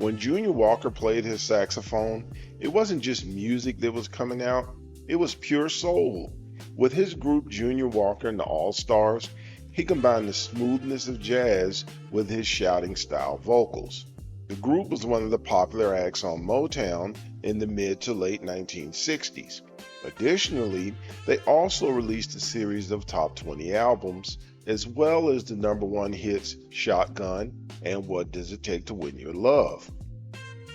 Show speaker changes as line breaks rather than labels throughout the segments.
When Junior Walker played his saxophone, it wasn't just music that was coming out, it was pure soul. With his group Junior Walker and the All-Stars, he combined the smoothness of jazz with his shouting style vocals. The group was one of the popular acts on Motown in the mid to late 1960s. Additionally, they also released a series of top 20 albums, as well as the number one hits Shotgun and What Does It Take to Win Your Love.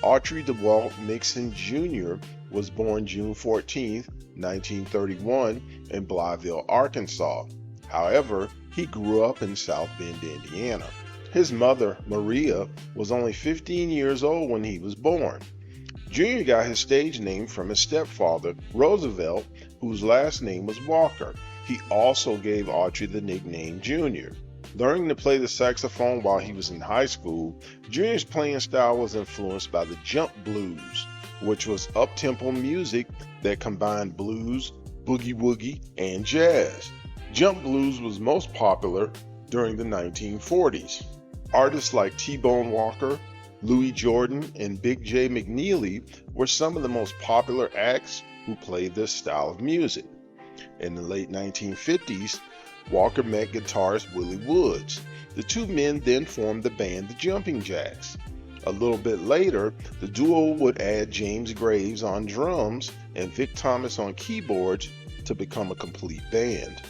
Autry DeWalt Nixon Jr. was born June 14, 1931 in Blytheville, Arkansas. However, he grew up in South Bend, Indiana. His mother, Maria, was only 15 years old when he was born. Junior got his stage name from his stepfather, Roosevelt, whose last name was Walker. He also gave Autry the nickname Junior. Learning to play the saxophone while he was in high school, Junior's playing style was influenced by the jump blues, which was up-tempo music that combined blues, boogie-woogie, and jazz. Jump blues was most popular during the 1940s. Artists like T-Bone Walker, Louis Jordan, and Big J. McNeely were some of the most popular acts who played this style of music. In the late 1950s, Walker met guitarist Willie Woods. The two men then formed the band The Jumping Jacks. A little bit later, the duo would add James Graves on drums and Vic Thomas on keyboards to become a complete band.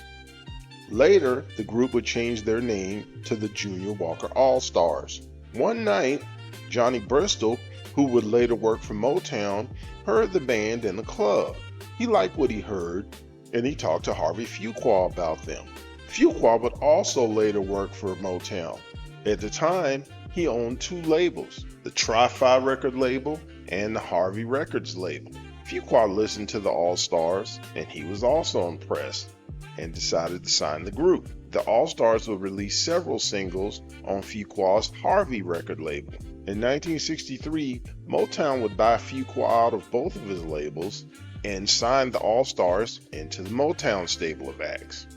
Later, the group would change their name to the Junior Walker All-Stars. One night, Johnny Bristol, who would later work for Motown, heard the band in the club. He liked what he heard, and he talked to Harvey Fuqua about them. Fuqua would also later work for Motown. At the time, he owned two labels, the Tri-Fi record label and the Harvey Records label. Fuqua listened to the All-Stars, and he was also impressed and decided to sign the group. The All-Stars would release several singles on Fuqua's Harvey record label. In 1963, Motown would buy Fuqua out of both of his labels and sign the All-Stars into the Motown stable of acts.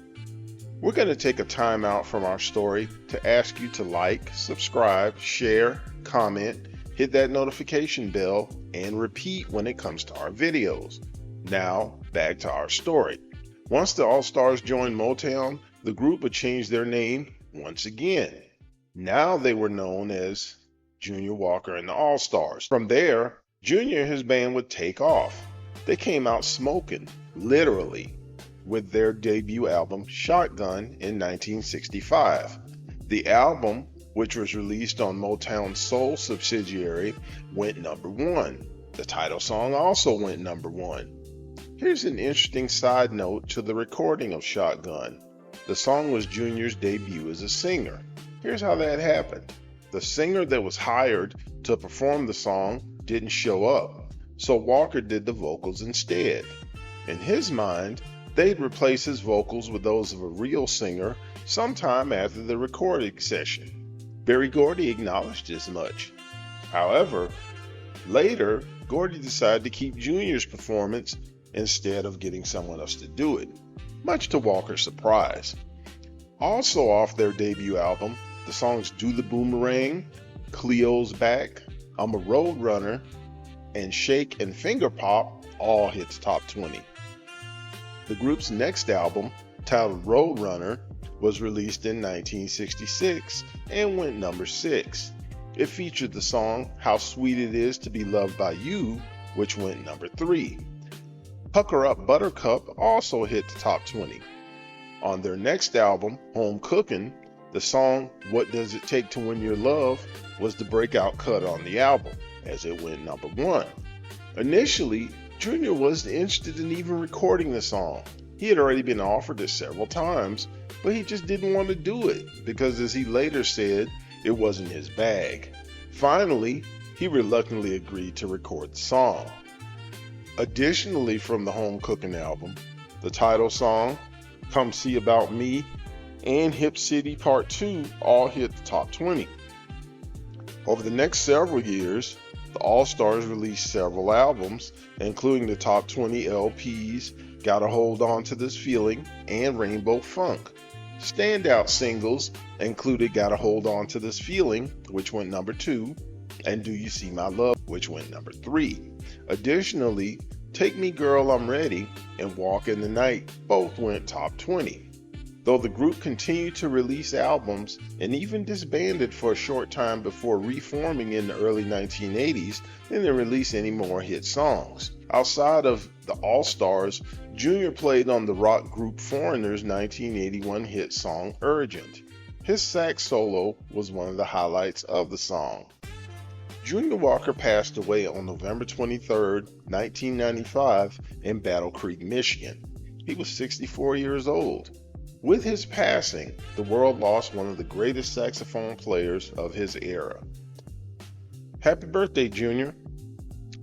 We're going to take a time out from our story to ask you to like, subscribe, share, comment, hit that notification bell, and repeat when it comes to our videos. Now, back to our story. Once the All-Stars joined Motown, the group would change their name once again. Now they were known as Junior Walker and the All-Stars. From there, Junior and his band would take off. They came out smoking, literally, with their debut album Shotgun in 1965. The album, which was released on Motown's Soul subsidiary, went number one. The title song also went number one. Here's an interesting side note to the recording of Shotgun. The song was Junior's debut as a singer. Here's how that happened. The singer that was hired to perform the song didn't show up, so Walker did the vocals instead. In his mind, they'd replace his vocals with those of a real singer sometime after the recording session. Berry Gordy acknowledged as much. However, later, Gordy decided to keep Junior's performance instead of getting someone else to do it, much to Walker's surprise. Also off their debut album, the songs Do the Boomerang, Cleo's Back, I'm a Road Runner, and Shake and Finger Pop all hit the top 20. The group's next album, titled Road Runner, was released in 1966 and went number 6. It featured the song How Sweet It Is to Be Loved by You, which went number 3. Pucker Up Buttercup also hit the top 20. On their next album, Home Cookin', the song What Does It Take to Win Your Love was the breakout cut on the album, as it went number 1. Initially, Junior wasn't interested in even recording the song. He had already been offered it several times, but he just didn't want to do it because, as he later said, it wasn't his bag. Finally, he reluctantly agreed to record the song. Additionally, from the Home Cookin' album, the title song, Come See About Me, and Hip City Part 2 all hit the top 20. Over the next several years, the All-Stars released several albums, including the top 20 LPs, Gotta Hold On to This Feeling, and Rainbow Funk. Standout singles included Gotta Hold On to This Feeling, which went number 2, and Do You See My Love, which went number 3. Additionally, Take Me Girl, I'm Ready and Walk in the Night both went top 20. Though the group continued to release albums and even disbanded for a short time before reforming in the early 1980s, they didn't release any more hit songs. Outside of the All-Stars, Junior played on the rock group Foreigner's 1981 hit song Urgent. His sax solo was one of the highlights of the song. Junior Walker passed away on November 23, 1995 in Battle Creek, Michigan. He was 64 years old. With his passing, the world lost one of the greatest saxophone players of his era. Happy birthday, Junior.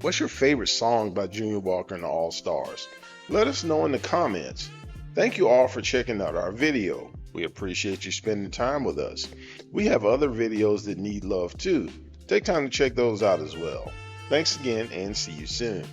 What's your favorite song by Junior Walker and the All-Stars? Let us know in the comments. Thank you all for checking out our video. We appreciate you spending time with us. We have other videos that need love too. Take time to check those out as well. Thanks again and see you soon.